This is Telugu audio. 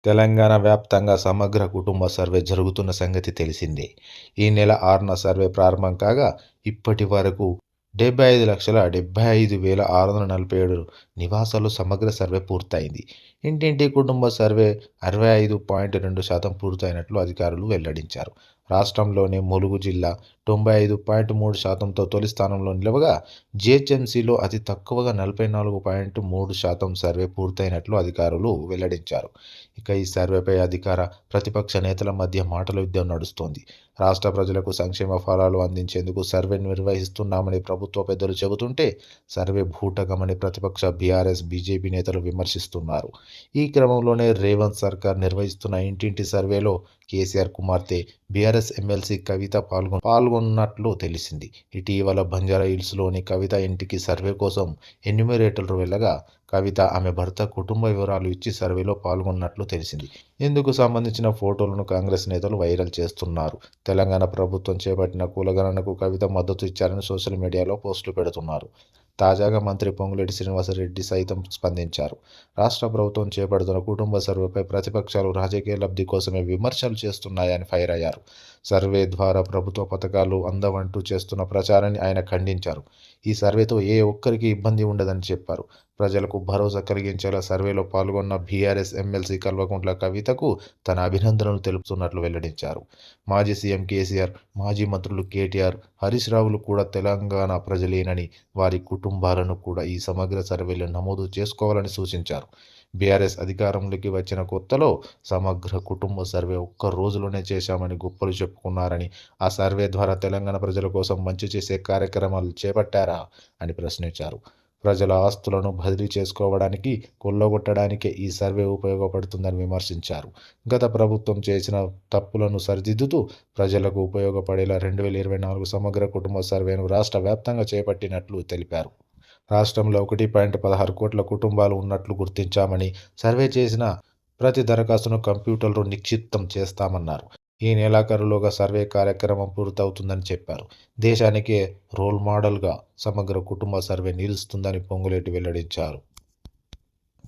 తెలంగాణ వ్యాప్తంగా సమగ్ర కుటుంబ సర్వే జరుగుతున్న సంగతి తెలిసిందే. ఈ నెల 6న సర్వే ప్రారంభం కాగా ఇప్పటి వరకు 75,75,647 నివాసాలు సమగ్ర సర్వే పూర్తయింది. ఇంటింటి కుటుంబ సర్వే 65.2% పూర్తయినట్లు అధికారులు వెల్లడించారు. రాష్ట్రంలోని ములుగు జిల్లా 95.3%తో తొలి స్థానంలో నిలవగా, జీహెచ్ఎంసీలో అతి తక్కువగా 44.3% సర్వే పూర్తయినట్లు అధికారులు వెల్లడించారు. ఇక ఈ సర్వేపై అధికార, ప్రతిపక్ష నేతల మధ్య మాటల యుద్ధం నడుస్తోంది. రాష్ట్ర ప్రజలకు సంక్షేమ ఫలాలు అందించేందుకు సర్వే నిర్వహిస్తున్నామని ప్రభుత్వ పెద్దలు చెబుతుంటే, సర్వే బూటకమని ప్రతిపక్ష బీఆర్ఎస్, బీజేపీ నేతలు విమర్శిస్తున్నారు. ఈ క్రమంలోనే రేవంత్ సర్కార్ నిర్వహిస్తున్న ఇంటింటి సర్వేలో కేసీఆర్ కుమార్తె బీఆర్ఎస్ ఎమ్మెల్సీ కవిత పాల్గొన్నట్లు తెలిసింది. ఇటీవల బంజారాహిల్స్లోని కవిత ఇంటికి సర్వే కోసం ఎన్యూమరేటర్లు వెళ్ళగా, కవిత ఆమె భర్త కుటుంబ వివరాలు ఇచ్చి సర్వేలో పాల్గొన్నట్లు తెలిసింది. ఇందుకు సంబంధించిన ఫోటోలను కాంగ్రెస్ నేతలు వైరల్ చేస్తున్నారు. తెలంగాణ ప్రభుత్వం చేపట్టిన కులగణనకు కవిత మద్దతు ఇచ్చారని సోషల్ మీడియాలో పోస్టులు పెడుతున్నారు. తాజాగా మంత్రి పొంగులేటి శ్రీనివాసరెడ్డి సైతం స్పందించారు. రాష్ట్ర ప్రభుత్వం చేపడుతున్న కుటుంబ సర్వేపై ప్రతిపక్షాలు రాజకీయ లబ్ధి కోసమే విమర్శలు చేస్తున్నాయని ఫైర్ అయ్యారు. సర్వే ద్వారా ప్రభుత్వ పథకాలు అందవంటూ చేస్తున్న ప్రచారాన్ని ఆయన ఖండించారు. ఈ సర్వేతో ఏ ఒక్కరికి ఇబ్బంది ఉండదని చెప్పారు. ప్రజలకు భరోసా కలిగించేలా సర్వేలో పాల్గొన్న బీఆర్ఎస్ ఎమ్మెల్సీ కల్వకుంట్ల కవితకు తన అభినందనలు తెలుపుతున్నట్లు వెల్లడించారు. మాజీ సీఎం కేసీఆర్, మాజీ మంత్రులు కేటీఆర్, హరీష్ రావులు కూడా తెలంగాణ ప్రజలేనని, వారి కుటుంబాలను కూడా ఈ సమగ్ర సర్వేలో నమోదు చేసుకోవాలని సూచించారు. బీఆర్ఎస్ అధికారంలోకి వచ్చిన కొత్తలో సమగ్ర కుటుంబ సర్వే ఒక్క రోజులోనే చేశామని గొప్పలు చెప్పుకున్నారని, ఆ సర్వే ద్వారా తెలంగాణ ప్రజల కోసం మంచి చేసే కార్యక్రమాలు చేపట్టారా అని ప్రశ్నించారు. ప్రజల ఆస్తులను బదిలీ చేసుకోవడానికి, కొల్లగొట్టడానికే ఈ సర్వే ఉపయోగపడుతుందని విమర్శించారు. గత ప్రభుత్వం చేసిన తప్పులను సరిదిద్దుతూ ప్రజలకు ఉపయోగపడేలా 2024 సమగ్ర కుటుంబ సర్వేను రాష్ట్ర వ్యాప్తంగా చేపట్టినట్లు తెలిపారు. రాష్ట్రంలో 1.16 కోట్ల కుటుంబాలు ఉన్నట్లు గుర్తించామని, సర్వే చేసిన ప్రతి దరఖాస్తును కంప్యూటర్లో నిక్షిప్తం చేస్తామన్నారు. ఈ నెలాఖరులోగా సర్వే కార్యక్రమం పూర్తవుతుందని చెప్పారు. దేశానికే రోల్ మోడల్గా సమగ్ర కుటుంబ సర్వే నిలుస్తుందని పొంగులేటి వెల్లడించారు.